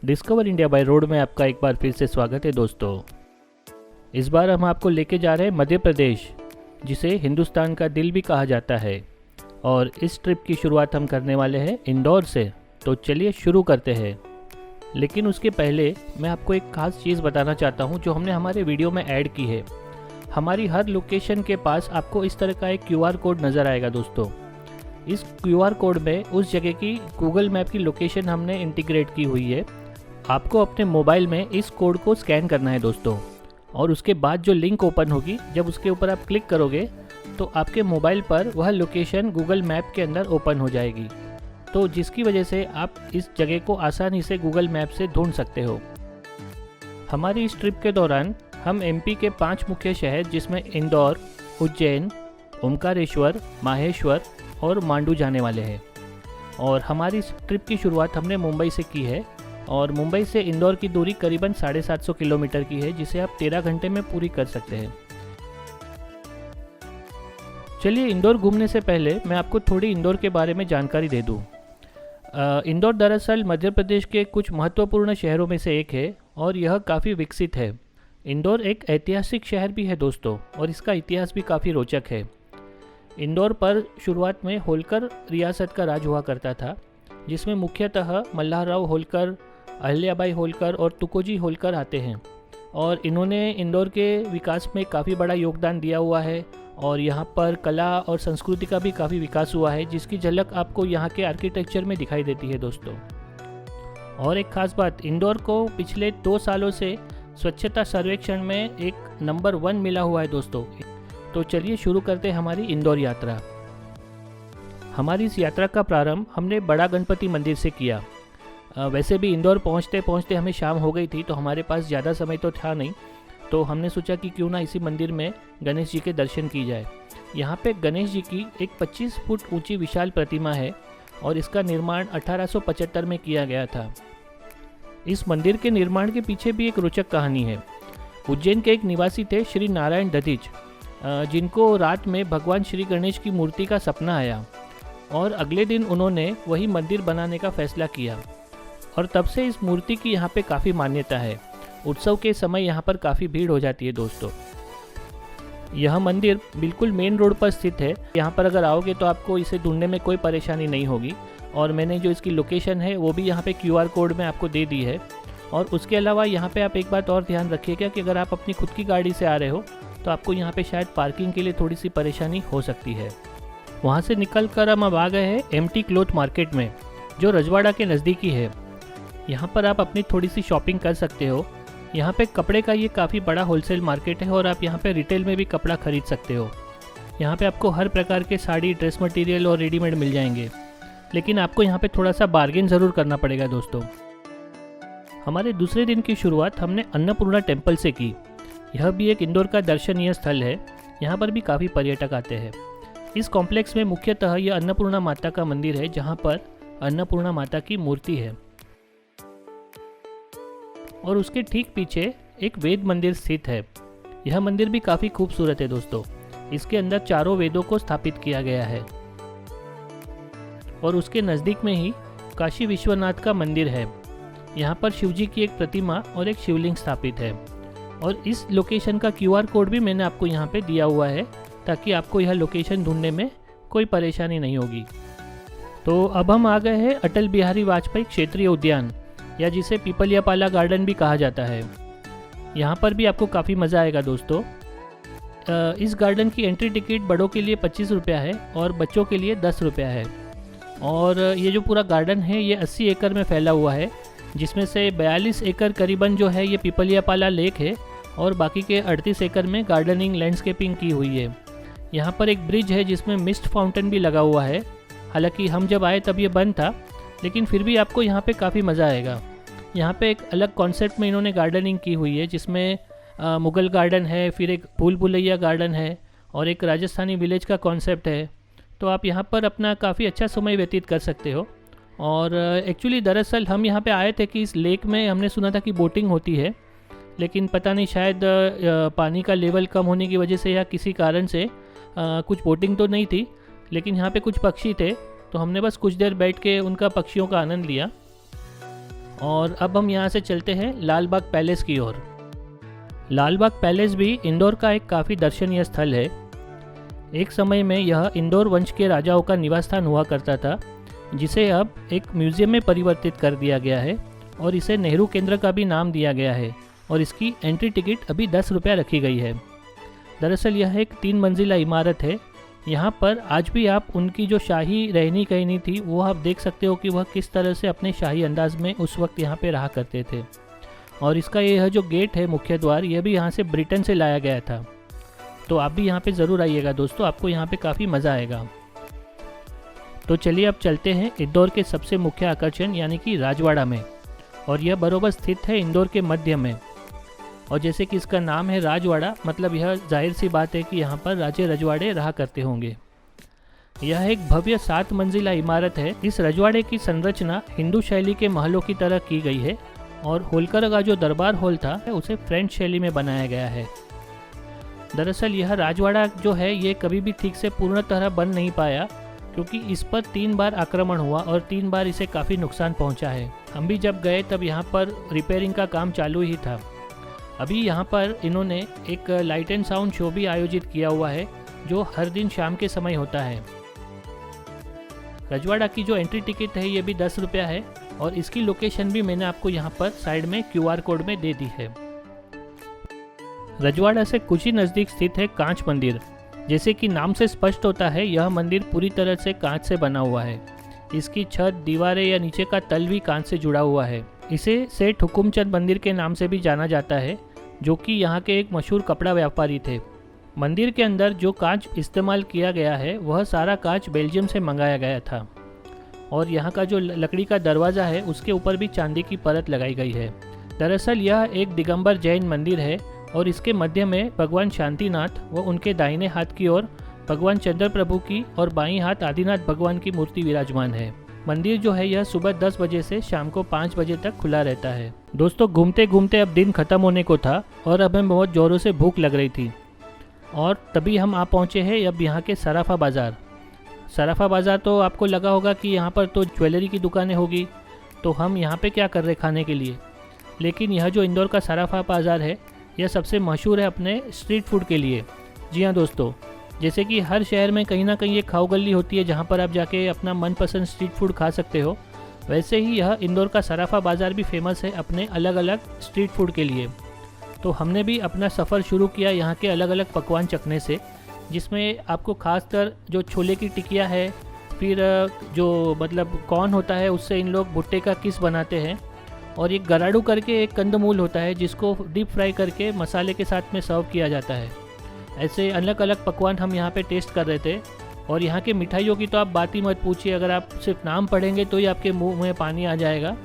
Discover India by road में आपका एक बार फिर से स्वागत है दोस्तों। इस बार हम आपको लेके जा रहे हैं मध्य प्रदेश, जिसे हिंदुस्तान का दिल भी कहा जाता है। और इस ट्रिप की शुरुआत हम करने वाले हैं इंदौर से। तो चलिए शुरू करते हैं। लेकिन उसके पहले मैं आपको एक ख़ास चीज़ बताना चाहता हूँ जो हमने हमारे वीडियो में ऐड की है। हमारी हर लोकेशन के पास आपको इस तरह का एक QR कोड नज़र आएगा दोस्तों। इस QR कोड में उस जगह की गूगल मैप की लोकेशन हमने इंटीग्रेट की हुई है। आपको अपने मोबाइल में इस कोड को स्कैन करना है दोस्तों, और उसके बाद जो लिंक ओपन होगी, जब उसके ऊपर आप क्लिक करोगे तो आपके मोबाइल पर वह लोकेशन गूगल मैप के अंदर ओपन हो जाएगी, तो जिसकी वजह से आप इस जगह को आसानी से गूगल मैप से ढूंढ सकते हो। हमारी इस ट्रिप के दौरान हम MP के 5 मुख्य शहर, जिसमें इंदौर, उज्जैन, ओमकारेश्वर, माहेश्वर और मांडू जाने वाले हैं। और हमारी इस ट्रिप की शुरुआत हमने मुंबई से की है, और मुंबई से इंदौर की दूरी करीबन 750 किलोमीटर की है, जिसे आप 13 घंटे में पूरी कर सकते हैं। चलिए, इंदौर घूमने से पहले मैं आपको थोड़ी इंदौर के बारे में जानकारी दे दूं। इंदौर दरअसल मध्य प्रदेश के कुछ महत्वपूर्ण शहरों में से एक है, और यह काफ़ी विकसित है। इंदौर एक ऐतिहासिक शहर भी है दोस्तों, और इसका इतिहास भी काफ़ी रोचक है। इंदौर पर शुरुआत में होलकर रियासत का राज हुआ करता था, जिसमें मुख्यतः मल्हारराव होलकर, अहिल्याबाई होलकर और तुकोजी होलकर आते हैं। और इन्होंने इंदौर के विकास में काफ़ी बड़ा योगदान दिया हुआ है, और यहाँ पर कला और संस्कृति का भी काफ़ी विकास हुआ है, जिसकी झलक आपको यहाँ के आर्किटेक्चर में दिखाई देती है दोस्तों। और एक ख़ास बात, इंदौर को पिछले 2 सालों से स्वच्छता सर्वेक्षण में एक नंबर 1 मिला हुआ है दोस्तों। तो चलिए शुरू करते हैं हमारी इंदौर यात्रा। हमारी इस यात्रा का प्रारंभ हमने बड़ा गणपति मंदिर से किया। वैसे भी इंदौर पहुंचते पहुंचते हमें शाम हो गई थी, तो हमारे पास ज़्यादा समय तो था नहीं, तो हमने सोचा कि क्यों ना इसी मंदिर में गणेश जी के दर्शन की जाए। यहाँ पे गणेश जी की एक 25 फुट ऊंची विशाल प्रतिमा है, और इसका निर्माण 1875 में किया गया था। इस मंदिर के निर्माण के पीछे भी एक रोचक कहानी है। उज्जैन के एक निवासी थे श्री नारायण दधीच, जिनको रात में भगवान श्री गणेश की मूर्ति का सपना आया, और अगले दिन उन्होंने वही मंदिर बनाने का फैसला किया। और तब से इस मूर्ति की यहाँ पे काफ़ी मान्यता है। उत्सव के समय यहाँ पर काफ़ी भीड़ हो जाती है दोस्तों। यह मंदिर बिल्कुल मेन रोड पर स्थित है। यहाँ पर अगर आओगे तो आपको इसे ढूंढने में कोई परेशानी नहीं होगी, और मैंने जो इसकी लोकेशन है वो भी यहाँ पे QR कोड में आपको दे दी है। और उसके अलावा यहाँ पे आप एक बात और ध्यान रखिएगा कि अगर आप अपनी खुद की गाड़ी से आ रहे हो तो आपको यहाँ पे शायद पार्किंग के लिए थोड़ी सी परेशानी हो सकती है। वहाँ से निकल कर हम अब आ गए हैं MT क्लॉथ मार्केट में, जो रजवाड़ा के नज़दीकी है। यहाँ पर आप अपनी थोड़ी सी शॉपिंग कर सकते हो। यहाँ पे कपड़े का ये काफ़ी बड़ा होलसेल मार्केट है, और आप यहाँ पे रिटेल में भी कपड़ा खरीद सकते हो। यहाँ पे आपको हर प्रकार के साड़ी, ड्रेस मटेरियल और रेडीमेड मिल जाएंगे, लेकिन आपको यहाँ पे थोड़ा सा बार्गेन ज़रूर करना पड़ेगा दोस्तों। हमारे दूसरे दिन की शुरुआत हमने अन्नपूर्णा टेम्पल से की। यह भी एक इंदौर का दर्शनीय स्थल है। यहाँ पर भी काफ़ी पर्यटक आते हैं। इस कॉम्प्लेक्स में मुख्यतः यह अन्नपूर्णा माता का मंदिर है, जहाँ पर अन्नपूर्णा माता की मूर्ति है, और उसके ठीक पीछे एक वेद मंदिर स्थित है। यह मंदिर भी काफ़ी खूबसूरत है दोस्तों। इसके अंदर चारों वेदों को स्थापित किया गया है, और उसके नज़दीक में ही काशी विश्वनाथ का मंदिर है। यहाँ पर शिवजी की एक प्रतिमा और एक शिवलिंग स्थापित है। और इस लोकेशन का QR कोड भी मैंने आपको यहाँ पे दिया हुआ है, ताकि आपको यह लोकेशन ढूंढने में कोई परेशानी नहीं होगी। तो अब हम आ गए हैं अटल बिहारी वाजपेयी क्षेत्रीय उद्यान, या जिसे पीपलियापाला गार्डन भी कहा जाता है। यहाँ पर भी आपको काफ़ी मज़ा आएगा दोस्तों। इस गार्डन की एंट्री टिकट बड़ों के लिए 25 रुपया है, और बच्चों के लिए 10 रुपया है। और ये जो पूरा गार्डन है ये 80 एकड़ में फैला हुआ है, जिसमें से 42 एकड़ करीबन जो है ये पीपलियापाला लेक है, और बाकी के 38 एकड़ में गार्डनिंग, लैंडस्केपिंग की हुई है। यहाँ पर एक ब्रिज है जिसमें मिस्ट फाउंटेन भी लगा हुआ है। हालांकि हम जब आए तब ये बंद था, लेकिन फिर भी आपको यहाँ पे काफ़ी मज़ा आएगा। यहाँ पे एक अलग कॉन्सेप्ट में इन्होंने गार्डनिंग की हुई है, जिसमें मुगल गार्डन है, फिर एक भूल भुलैया गार्डन है, और एक राजस्थानी विलेज का कॉन्सेप्ट है। तो आप यहाँ पर अपना काफ़ी अच्छा समय व्यतीत कर सकते हो। और एक्चुअली दरअसल हम यहाँ पे आए थे कि इस लेक में हमने सुना था कि बोटिंग होती है, लेकिन पता नहीं शायद पानी का लेवल कम होने की वजह से या किसी कारण से कुछ बोटिंग तो नहीं थी, लेकिन यहाँ पे कुछ पक्षी थे, तो हमने बस कुछ देर बैठ के उनका पक्षियों का आनंद लिया। और अब हम यहाँ से चलते हैं लाल बाग पैलेस की ओर। लाल बाग पैलेस भी इंदौर का एक काफ़ी दर्शनीय स्थल है। एक समय में यह इंदौर वंश के राजाओं का निवास स्थान हुआ करता था, जिसे अब एक म्यूज़ियम में परिवर्तित कर दिया गया है और इसे नेहरू केंद्र का भी नाम दिया गया है और इसकी एंट्री टिकट अभी 10 रुपया रखी गई है। दरअसल यह एक 3 मंजिला इमारत है। यहाँ पर आज भी आप उनकी जो शाही रहनी कहनी थी वो आप देख सकते हो कि वह किस तरह से अपने शाही अंदाज में उस वक्त यहाँ पे रहा करते थे। और इसका यह जो गेट है, मुख्य द्वार, यह भी यहाँ से ब्रिटेन से लाया गया था। तो आप भी यहाँ पे ज़रूर आइएगा दोस्तों, आपको यहाँ पे काफ़ी मज़ा आएगा। तो चलिए अब चलते हैं इंदौर के सबसे मुख्य आकर्षण यानी कि राजवाड़ा में, और यह बरोबर स्थित है इंदौर के मध्य में। और जैसे कि इसका नाम है राजवाड़ा, मतलब यह जाहिर सी बात है कि यहाँ पर राजे रजवाड़े रहा करते होंगे। यह एक भव्य 7 मंजिला इमारत है। इस रजवाड़े की संरचना हिंदू शैली के महलों की तरह की गई है और होलकर का जो दरबार हॉल था उसे फ्रेंच शैली में बनाया गया है। दरअसल यह राजवाड़ा जो है ये कभी भी ठीक से पूर्ण तरह बन नहीं पाया, क्योंकि इस पर 3 बार आक्रमण हुआ और 3 बार इसे काफ़ी नुकसान पहुंचा है। हम भी जब गए तब यहाँ पर रिपेयरिंग का काम चालू ही था। अभी यहाँ पर इन्होंने एक लाइट एंड साउंड शो भी आयोजित किया हुआ है, जो हर दिन शाम के समय होता है। रजवाड़ा की जो एंट्री टिकट है ये भी 10 रुपया है और इसकी लोकेशन भी मैंने आपको यहाँ पर साइड में QR कोड में दे दी है। रजवाड़ा से कुछ ही नज़दीक स्थित है कांच मंदिर। जैसे कि नाम से स्पष्ट होता है, यह मंदिर पूरी तरह से कांच से बना हुआ है। इसकी छत, दीवारें या नीचे का तल भी कांच से जुड़ा हुआ है। इसे सेठ हुकुमचंद मंदिर के नाम से भी जाना जाता है, जो कि यहाँ के एक मशहूर कपड़ा व्यापारी थे। मंदिर के अंदर जो कांच इस्तेमाल किया गया है वह सारा कांच बेल्जियम से मंगाया गया था और यहाँ का जो लकड़ी का दरवाज़ा है उसके ऊपर भी चांदी की परत लगाई गई है। दरअसल यह एक दिगंबर जैन मंदिर है और इसके मध्य में भगवान शांतिनाथ व उनके दाहिने हाथ की ओर भगवान चंद्र प्रभु की और बाईं हाथ आदिनाथ भगवान की मूर्ति विराजमान है। मंदिर जो है यह सुबह 10 बजे से शाम को 5 बजे तक खुला रहता है। दोस्तों, घूमते घूमते अब दिन ख़त्म होने को था और अब हमें बहुत ज़ोरों से भूख लग रही थी और तभी हम आ पहुँचे हैं अब यहाँ के सराफा बाज़ार। सराफा बाज़ार तो आपको लगा होगा कि यहाँ पर तो ज्वेलरी की दुकानें होगी, तो हम यहाँ पे क्या कर रहे खाने के लिए। लेकिन यह जो इंदौर का सराफा बाज़ार है यह सबसे मशहूर है अपने स्ट्रीट फूड के लिए। जी हाँ दोस्तों, जैसे कि हर शहर में कहीं ना कहीं एक खाओ गली होती है जहाँ पर आप जाके अपना मनपसंद स्ट्रीट फूड खा सकते हो, वैसे ही यह इंदौर का सराफा बाज़ार भी फेमस है अपने अलग अलग स्ट्रीट फूड के लिए। तो हमने भी अपना सफ़र शुरू किया यहाँ के अलग अलग पकवान चखने से, जिसमें आपको खासकर जो छोले की टिकिया है, फिर जो मतलब कॉर्न होता है उससे इन लोग भुट्टे का किस बनाते हैं, और एक गराडू करके एक कंदमूल होता है जिसको डीप फ्राई करके मसाले के साथ में सर्व किया जाता है। ऐसे अलग अलग पकवान हम यहाँ पे टेस्ट कर रहे थे। और यहाँ के मिठाइयों की तो आप बात ही मत पूछिए, अगर आप सिर्फ नाम पढ़ेंगे तो ही आपके मुंह में पानी आ जाएगा।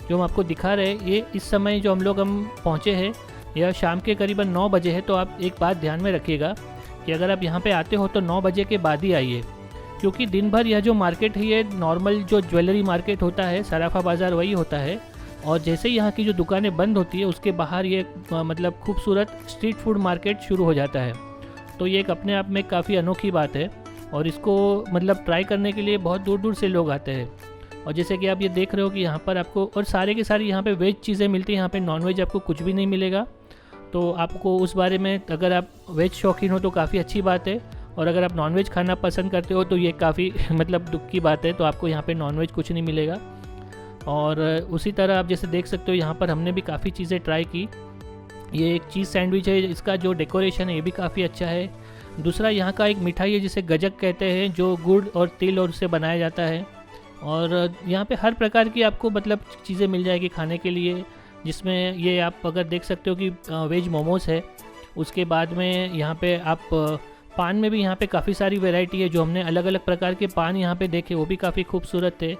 जो हम आपको दिखा रहे हैं ये इस समय जो हम पहुँचे हैं यह शाम के करीबन 9 बजे है। तो आप एक बात ध्यान में रखिएगा कि अगर आप यहाँ पे आते हो तो 9 बजे के बाद ही आइए, क्योंकि दिन भर यह जो मार्केट है ये नॉर्मल जो ज्वेलरी मार्केट होता है, सराफा बाज़ार वही होता है। और जैसे ही यहाँ की जो दुकानें बंद होती है उसके बाहर ये मतलब खूबसूरत स्ट्रीट फूड मार्केट शुरू हो जाता है। तो ये एक अपने आप में काफ़ी अनोखी बात है और इसको मतलब ट्राई करने के लिए बहुत दूर दूर से लोग आते हैं। और जैसे कि आप ये देख रहे हो कि यहाँ पर आपको और सारे के सारे यहाँ पे वेज चीज़ें मिलती हैं, यहाँ पे नॉन वेज आपको कुछ भी नहीं मिलेगा। तो आपको उस बारे में अगर आप वेज शौकीन हो तो काफ़ी अच्छी बात है, और अगर आप नॉन वेज खाना पसंद करते हो तो ये काफ़ी मतलब दुख की बात है, तो आपको यहाँ पे नॉन वेज कुछ नहीं मिलेगा। और उसी तरह आप जैसे देख सकते हो यहाँ पर हमने भी काफ़ी चीज़ें ट्राई की। ये एक चीज़ सैंडविच है, इसका जो डेकोरेशन है ये भी काफ़ी अच्छा है। दूसरा यहाँ का एक मिठाई है जिसे गजक कहते हैं, जो गुड़ और तिल और उससे बनाया जाता है। और यहाँ पे हर प्रकार की आपको मतलब चीज़ें मिल जाएगी खाने के लिए, जिसमें ये आप अगर देख सकते हो कि वेज मोमोज़ है। उसके बाद में यहाँ पे आप पान में भी यहाँ पे काफ़ी सारी वैरायटी है, जो हमने अलग अलग प्रकार के पान यहाँ पे देखे वो भी काफ़ी खूबसूरत थे।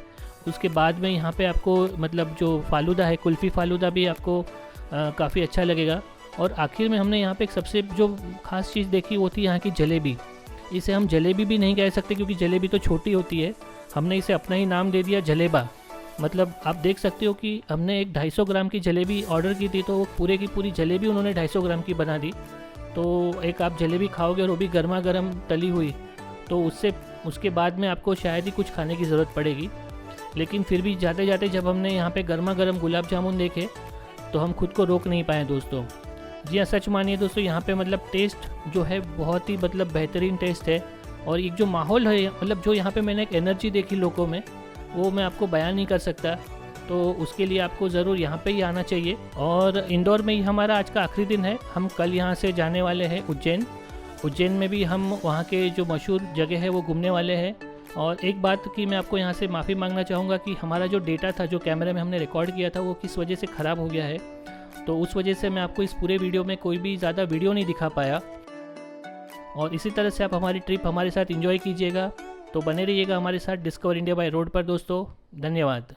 उसके बाद में यहाँ पे आपको मतलब जो फालूदा है, कुल्फ़ी फालूदा भी आपको काफ़ी अच्छा लगेगा। और आखिर में हमने यहाँ पे एक सबसे जो ख़ास चीज़ देखी वो थी यहाँ की जलेबी। इसे हम जलेबी भी नहीं कह सकते क्योंकि जलेबी तो छोटी होती है, हमने इसे अपना ही नाम दे दिया जलेबा। मतलब आप देख सकते हो कि हमने एक 250 ग्राम की जलेबी ऑर्डर की थी, तो वो पूरे की पूरी जलेबी उन्होंने 250 ग्राम की बना दी। तो एक आप जलेबी खाओगे और वो भी गर्मा गर्म तली हुई, तो उसके बाद में आपको शायद ही कुछ खाने की ज़रूरत पड़ेगी। लेकिन फिर भी जाते जाते जब हमने यहाँ पे गर्मा गर्म गुलाब जामुन देखे तो हम खुद को रोक नहीं पाए दोस्तों। जी हाँ, सच मानिए दोस्तों, यहाँ पे मतलब टेस्ट जो है बहुत ही मतलब बेहतरीन टेस्ट है। और एक जो माहौल है, मतलब जो यहाँ पे मैंने एक एनर्जी देखी लोगों में, वो मैं आपको बयान नहीं कर सकता। तो उसके लिए आपको ज़रूर यहाँ पे ही आना चाहिए। और इंदौर में ही हमारा आज का आखिरी दिन है। हम कल यहाँ से जाने वाले हैं उज्जैन। उज्जैन में भी हम वहाँ के जो मशहूर जगह है वो घूमने वाले हैं। और एक बात की मैं आपको यहाँ से माफ़ी मांगना चाहूँगा कि हमारा जो डेटा था, जो कैमरे में हमने रिकॉर्ड किया था, वो किस वजह से ख़राब हो गया है। तो उस वजह से मैं आपको इस पूरे वीडियो में कोई भी ज़्यादा वीडियो नहीं दिखा पाया। और इसी तरह से आप हमारी ट्रिप हमारे साथ एंजॉय कीजिएगा। तो बने रहिएगा हमारे साथ डिस्कवर इंडिया बाय रोड पर दोस्तों। धन्यवाद।